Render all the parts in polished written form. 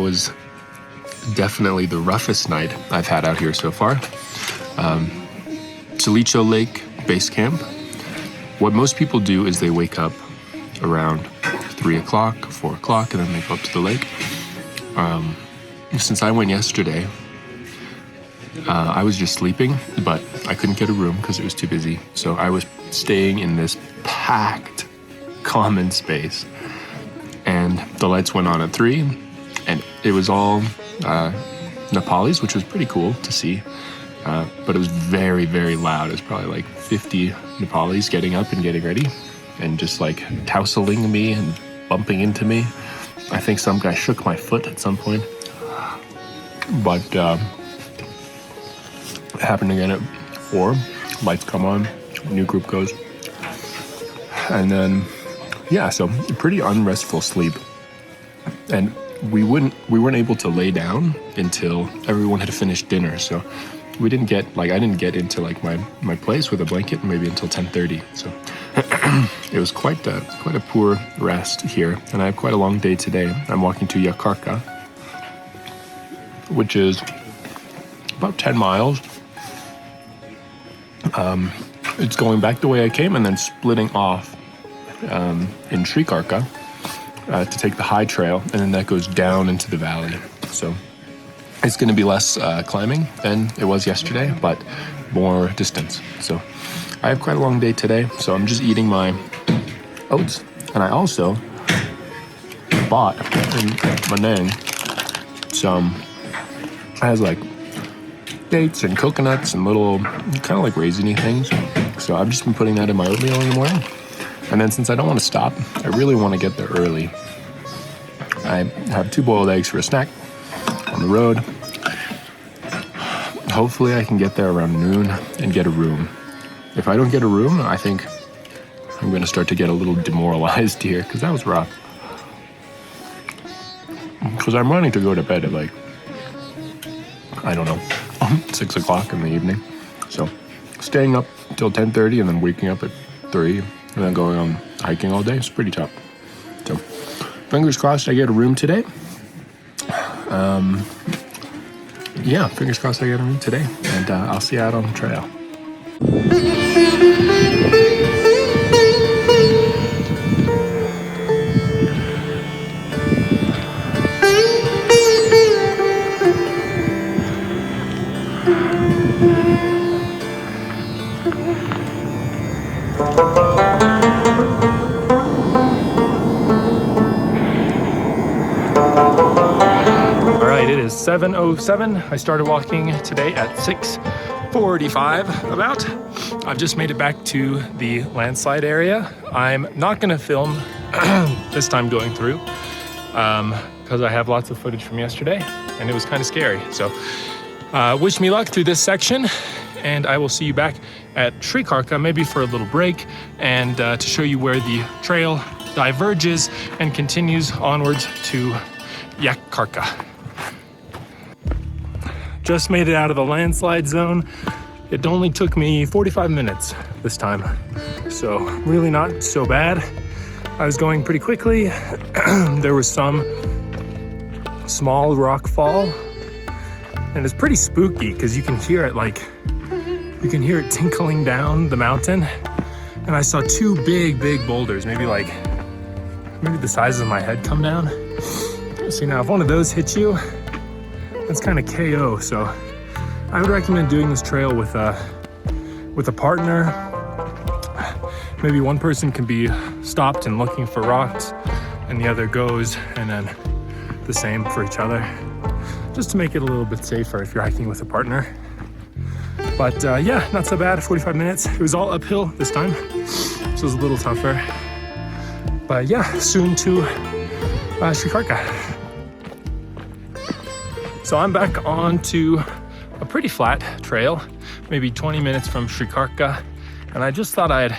was definitely the roughest night I've had out here so far. Tilicho Lake Base Camp. What most people do is they wake up around 3 o'clock, 4 o'clock, and then they go up to the lake. Since I went yesterday, I was just sleeping, but I couldn't get a room because it was too busy. So I was staying in this packed common space, and the lights went on at 3, and it was all Nepalis, which was pretty cool to see. But it was very, very loud. It was probably like 50 Nepalis getting up and getting ready and just like tousling me and bumping into me. I think some guy shook my foot at some point. But it happened again at 4. Lights come on, new group goes. And then, so pretty unrestful sleep. And we weren't able to lay down until everyone had finished dinner. So I didn't get into like my place with a blanket maybe until 10:30. So it was quite a poor rest here, and I have quite a long day today. I'm walking to Yak Kharka, which is about 10 miles. It's going back the way I came and then splitting off in Shree Kharka to take the high trail, and then that goes down into the valley. So it's going to be less climbing than it was yesterday, but more distance. So I have quite a long day today, so I'm just eating my oats. And I also bought in Manang some, it has like dates and coconuts and little kind of like raisiny things. So I've just been putting that in my oatmeal in the morning. And then since I don't want to stop, I really want to get there early. I have 2 boiled eggs for a snack on the road. Hopefully I can get there around noon and get a room. If I don't get a room, I think I'm going to start to get a little demoralized here, because that was rough. Because I'm running to go to bed at like, I don't know, 6 o'clock in the evening. So staying up until 10:30 and then waking up at 3 and then going on hiking all day is pretty tough. So fingers crossed I get a room today. Fingers crossed I get a room today, and I'll see you out on the trail. It is 7:07. I started walking today at 6:45 about. I've just made it back to the landslide area. I'm not going to film this time going through because I have lots of footage from yesterday and it was kind of scary. So wish me luck through this section, and I will see you back at Shree Kharka, maybe for a little break, and to show you where the trail diverges and continues onwards to Yak Kharka. Just made it out of the landslide zone. It only took me 45 minutes this time, so really not so bad. I was going pretty quickly. There was some small rock fall, and it's pretty spooky because you can hear it tinkling down the mountain. And I saw 2 big boulders, maybe the size of my head, come down. See, now if one of those hits you, that's kind of KO. So I would recommend doing this trail with a partner. Maybe one person can be stopped and looking for rocks, and the other goes, and then the same for each other, just to make it a little bit safer if you're hiking with a partner. But not so bad. 45 minutes. It was all uphill this time, so it was a little tougher. But soon to Shree Kharka. So I'm back onto a pretty flat trail, maybe 20 minutes from Shree Kharka, and I just thought I'd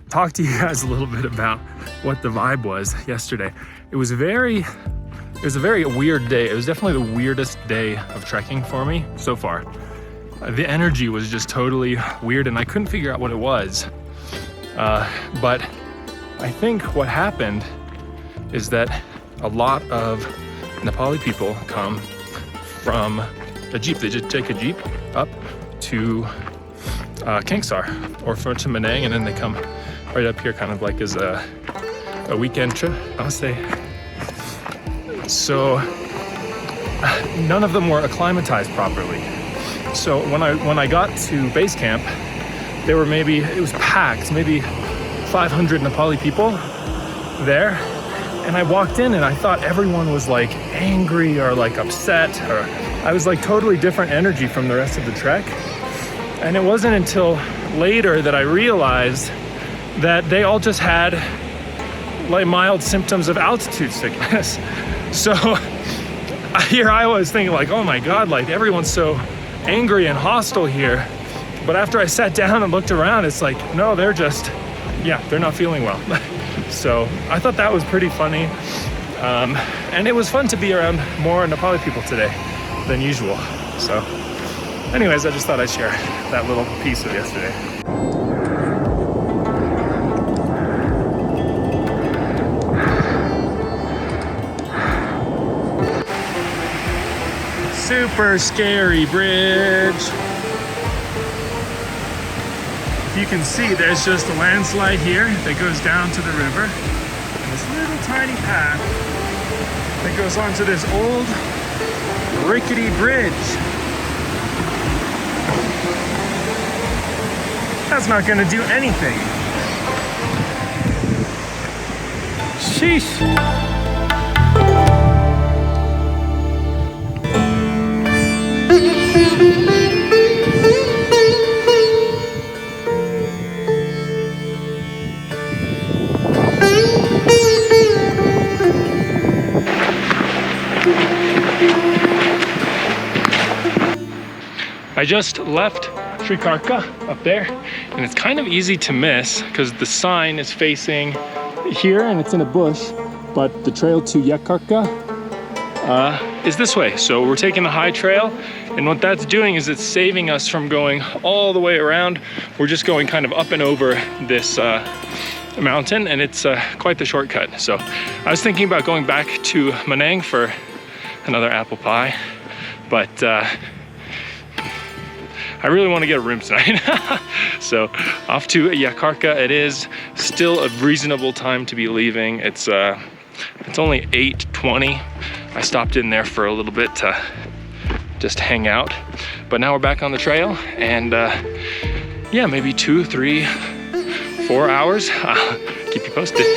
talk to you guys a little bit about what the vibe was yesterday. It was a very weird day. It was definitely the weirdest day of trekking for me so far. The energy was just totally weird, and I couldn't figure out what it was. But I think what happened is that a lot of Nepali people come from a jeep. They just take a jeep up to Khangsar or to Manang, and then they come right up here, kind of like as a weekend trip. Namaste. So none of them were acclimatized properly. So when I got to base camp, there were it was packed, maybe 500 Nepali people there. And I walked in and I thought everyone was like angry or like upset, or I was like totally different energy from the rest of the trek. And it wasn't until later that I realized that they all just had like mild symptoms of altitude sickness. So here I was thinking like, oh my God, like everyone's so angry and hostile here. But after I sat down and looked around, it's like, no, they're not feeling well. So I thought that was pretty funny. And it was fun to be around more Nepali people today than usual. So anyways, I just thought I'd share that little piece of yesterday. Super scary bridge. If you can see, there's just a landslide here that goes down to the river. And this little tiny path that goes onto this old rickety bridge. That's not gonna do anything. Sheesh. I just left Shree Kharka up there, and it's kind of easy to miss because the sign is facing here and it's in a bush, but the trail to Yak Kharka is this way. So we're taking the high trail, and what that's doing is it's saving us from going all the way around. We're just going kind of up and over this mountain, and it's quite the shortcut. So I was thinking about going back to Manang for another apple pie, but I really want to get a room tonight. So off to Yak Kharka. It is still a reasonable time to be leaving. It's only 8:20. I stopped in there for a little bit to just hang out, but now we're back on the trail, and yeah, maybe 2, 3, 4 hours. Keep you posted.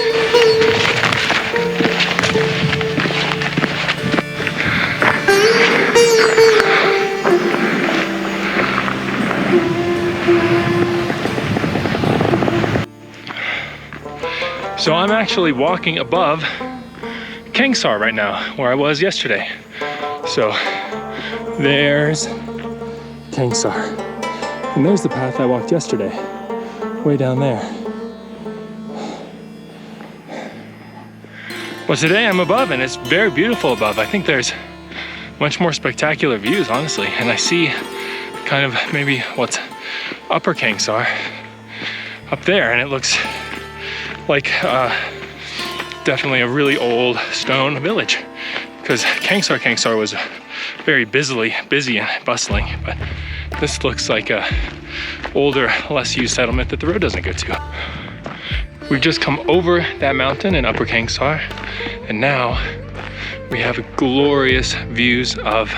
So I'm actually walking above Khangsar right now, where I was yesterday. So there's Khangsar. And there's the path I walked yesterday, way down there. Well, today I'm above, and it's very beautiful above. I think there's much more spectacular views, honestly. And I see kind of maybe what's upper Khangsar up there, and it looks like definitely a really old stone village, because Khangsar was very busy and bustling, but this looks like a older, less used settlement that the road doesn't go to. We've just come over that mountain in upper Khangsar, and now we have glorious views of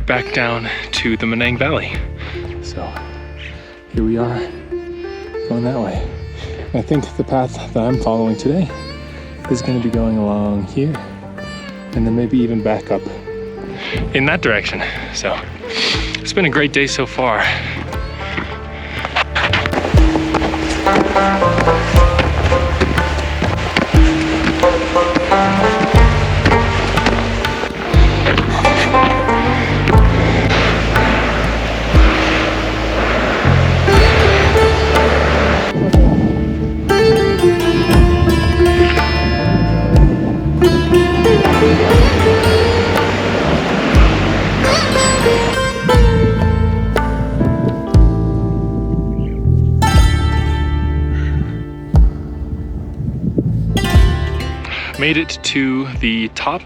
back down to the Manang Valley. So here we are going that way. I think the path that I'm following today is going to be going along here, and then maybe even back up in that direction. So it's been a great day so far. Made it to the top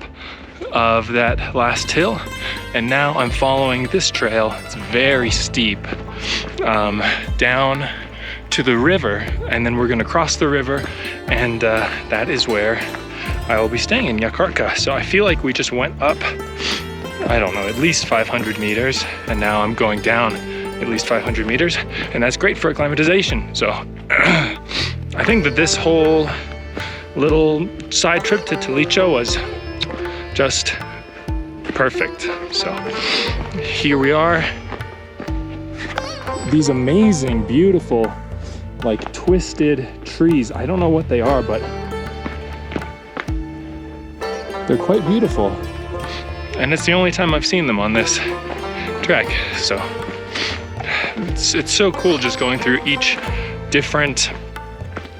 of that last hill, and now I'm following this trail. It's very steep, down to the river, and then we're gonna cross the river, and that is where I will be staying, in Yak Kharka. So I feel like we just went up, I don't know, at least 500 meters, and now I'm going down at least 500 meters, and that's great for acclimatization. So I think that this whole little side trip to Tilicho was just perfect. So here we are. These amazing, beautiful, like twisted trees. I don't know what they are, but they're quite beautiful. And it's the only time I've seen them on this trek. So it's so cool just going through each different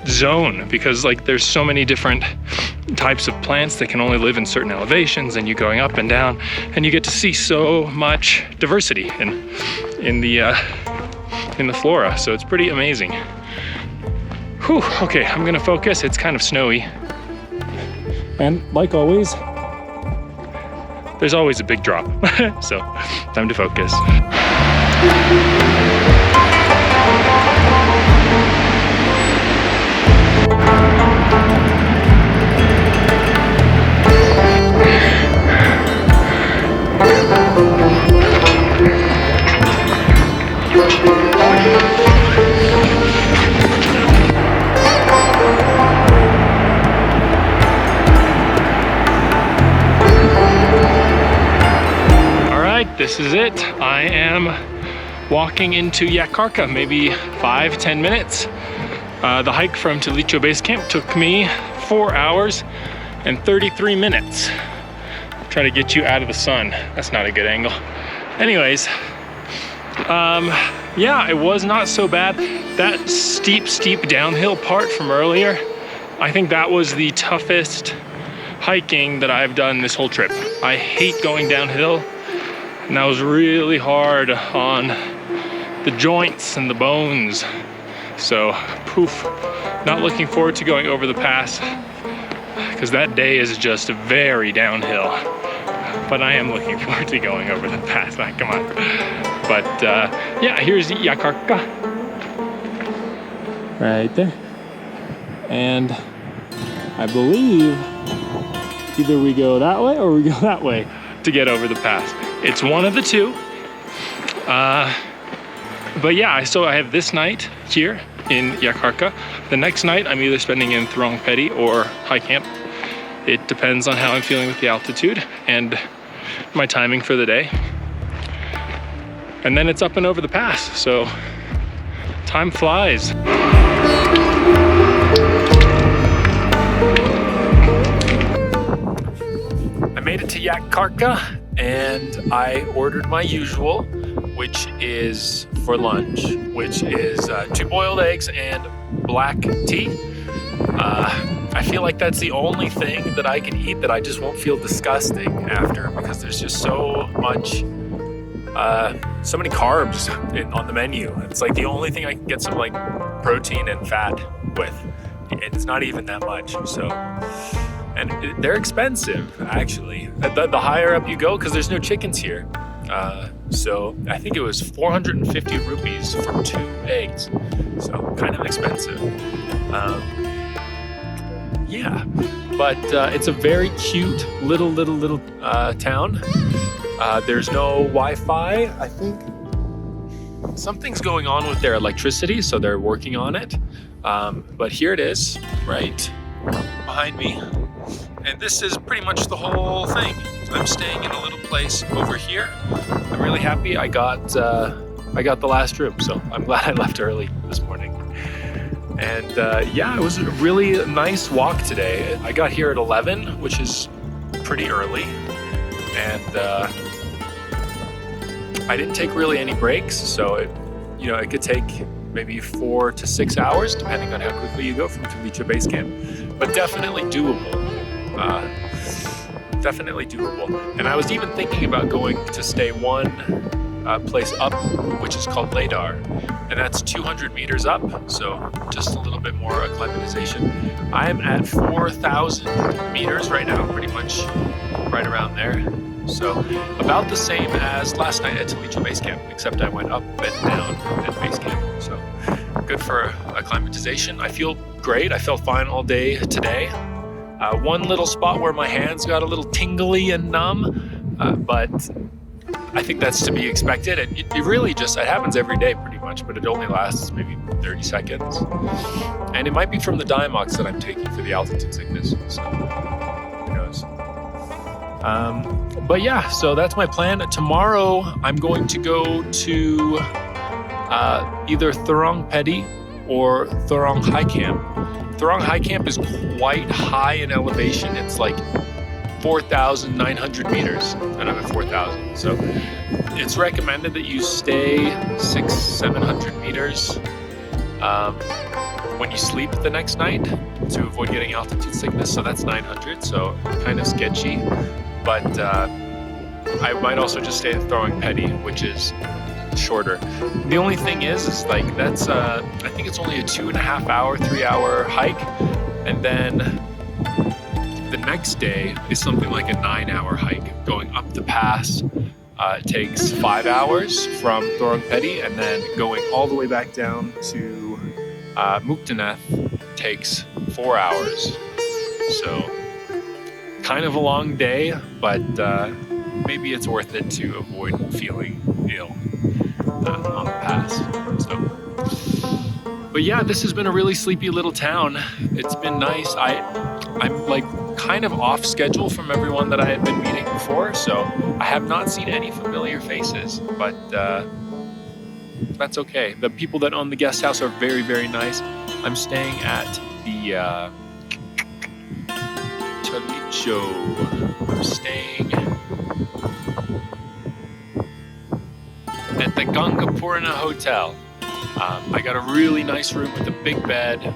zone, because like there's so many different types of plants that can only live in certain elevations, and you going up and down, and you get to see so much diversity in the flora. So it's pretty amazing. Whew, okay, I'm gonna focus. It's kind of snowy, and like always, there's always a big drop. So time to focus. This is it. I am walking into Yak Kharka, maybe 5-10 minutes. The hike from Tilicho base camp took me 4 hours and 33 minutes. Try to get you out of the sun. That's not a good angle. Anyways, yeah, it was not so bad. That steep downhill part from earlier, I think that was the toughest hiking that I've done this whole trip. I hate going downhill. And that was really hard on the joints and the bones. So, poof, not looking forward to going over the pass, because that day is just very downhill. But I am looking forward to going over the pass, come on. But yeah, here's Yak Kharka. Right there. And I believe either we go that way or we go that way to get over the pass. It's one of the two. But yeah, so I have this night here in Yak Kharka. The next night I'm either spending in Throng Peti or high camp. It depends on how I'm feeling with the altitude and my timing for the day. And then it's up and over the pass, so time flies. I made it to Yak Kharka, and I ordered my usual, which is for lunch, which is 2 boiled eggs and black tea. I feel like that's the only thing that I can eat that I just won't feel disgusting after, because there's just so many carbs on the menu. It's like the only thing I can get some like protein and fat with. It's not even that much, so. And they're expensive, actually. The higher up you go, because there's no chickens here. So I think it was 450 rupees for 2 eggs. So kind of expensive. Yeah, but it's a very cute little town. There's no Wi-Fi. I think something's going on with their electricity, so they're working on it. But here it is, right behind me. And this is pretty much the whole thing. I'm staying in a little place over here. I'm really happy I got the last room, so I'm glad I left early this morning. And yeah, it was a really nice walk today. I got here at 11, which is pretty early. And I didn't take really any breaks, so it could take maybe 4 to 6 hours, depending on how quickly you go from Tilicho base camp, but definitely doable. Definitely doable. And I was even thinking about going to stay one place up, which is called Ladar, and that's 200 meters up, so just a little bit more acclimatization. I'm at 4,000 meters right now, pretty much right around there. So about the same as last night at Tilicho Base Camp, except I went up and down at Base Camp. So good for acclimatization. I feel great. I felt fine all day today. One little spot where my hands got a little tingly and numb, but I think that's to be expected. It really just, it happens every day pretty much, but it only lasts maybe 30 seconds. And it might be from the Diamox that I'm taking for the altitude sickness, so who knows. But yeah, so that's my plan. Tomorrow I'm going to go to either Thorong Pedi or Thorong High Camp. Thorong High Camp is quite high in elevation. It's like 4,900 meters, and I'm at 4,000. So it's recommended that you stay 600-700 meters when you sleep the next night to avoid getting altitude sickness. So that's 900, so kind of sketchy. But I might also just stay at Thorong Pedi, which is shorter. The only thing is like that's I think it's only a 2.5 hour, 3 hour hike, and then the next day is something like a 9 hour hike going up the pass. It takes 5 hours from Thorong Pedi, and then going all the way back down to Muktaneth takes 4 hours. So kind of a long day, but maybe it's worth it to avoid feeling ill on the pass. So, but yeah, this has been a really sleepy little town. It's been nice. I'm like kind of off schedule from everyone that I had been meeting before, so I have not seen any familiar faces, but that's okay. The people that own the guest house are very, very nice. I'm staying at the Tilicho. I'm staying at the Gangapurna Hotel. I got a really nice room with a big bed, and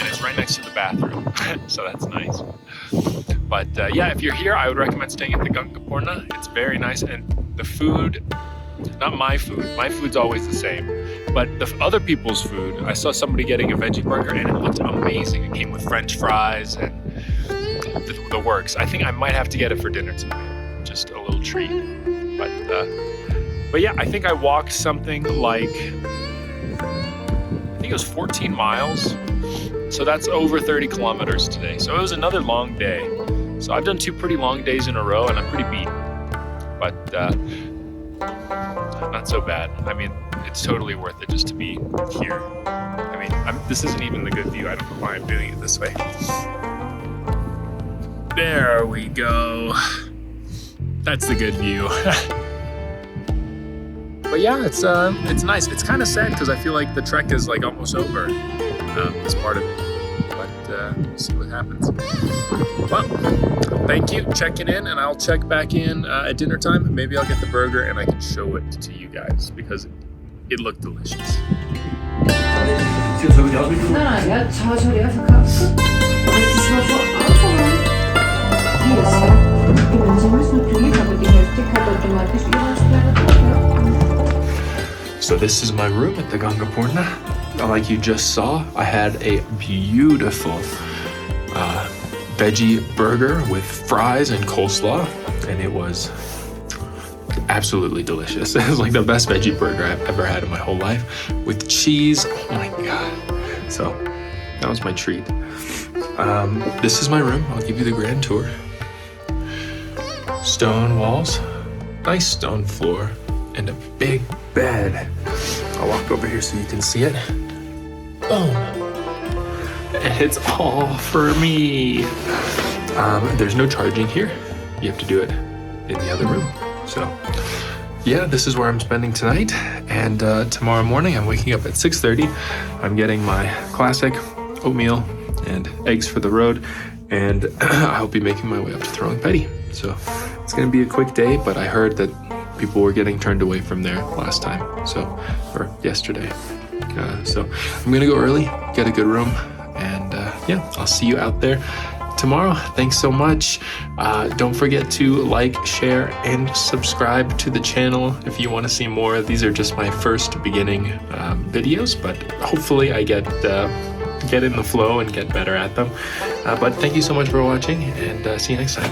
it's right next to the bathroom, so that's nice. But yeah, if you're here, I would recommend staying at the Gangapurna. It's very nice, and the food, not my food's always the same, but the other people's food, I saw somebody getting a veggie burger, and it looked amazing. It came with French fries and the works. I think I might have to get it for dinner tonight, just a little treat. But yeah, I think I walked something like, I think it was 14 miles. So that's over 30 kilometers today. So it was another long day. So I've done 2 pretty long days in a row, and I'm pretty beat. But not so bad. I mean, it's totally worth it just to be here. I mean, this isn't even the good view. I don't know why I'm doing it this way. There we go. That's the good view. But yeah, it's nice. It's kind of sad because I feel like the trek is like almost over. This part of it, but we'll see what happens. Well, thank you checking in, and I'll check back in at dinner time. Maybe I'll get the burger and I can show it to you guys because it looked delicious. So this is my room at the Gangapurna. Like you just saw, I had a beautiful veggie burger with fries and coleslaw, and it was absolutely delicious. It was like the best veggie burger I've ever had in my whole life, with cheese. Oh my god. So that was my treat. This is my room. I'll give you the grand tour. Stone walls, nice stone floor, and a big bed. I'll walk over here so you can see it. Boom. And it's all for me. There's no charging here. You have to do it in the other room. So yeah, this is where I'm spending tonight. And tomorrow morning, I'm waking up at 6:30. I'm getting my classic oatmeal and eggs for the road. And I'll be making my way up to Thorong Pedi. So it's gonna be a quick day, but I heard that people were getting turned away from there last time, or yesterday. So I'm gonna go early, get a good room, and yeah, I'll see you out there tomorrow. Thanks so much. Don't forget to like, share, and subscribe to the channel if you want to see more. These are just my first beginning videos, but hopefully I get in the flow and get better at them. But thank you so much for watching, and see you next time.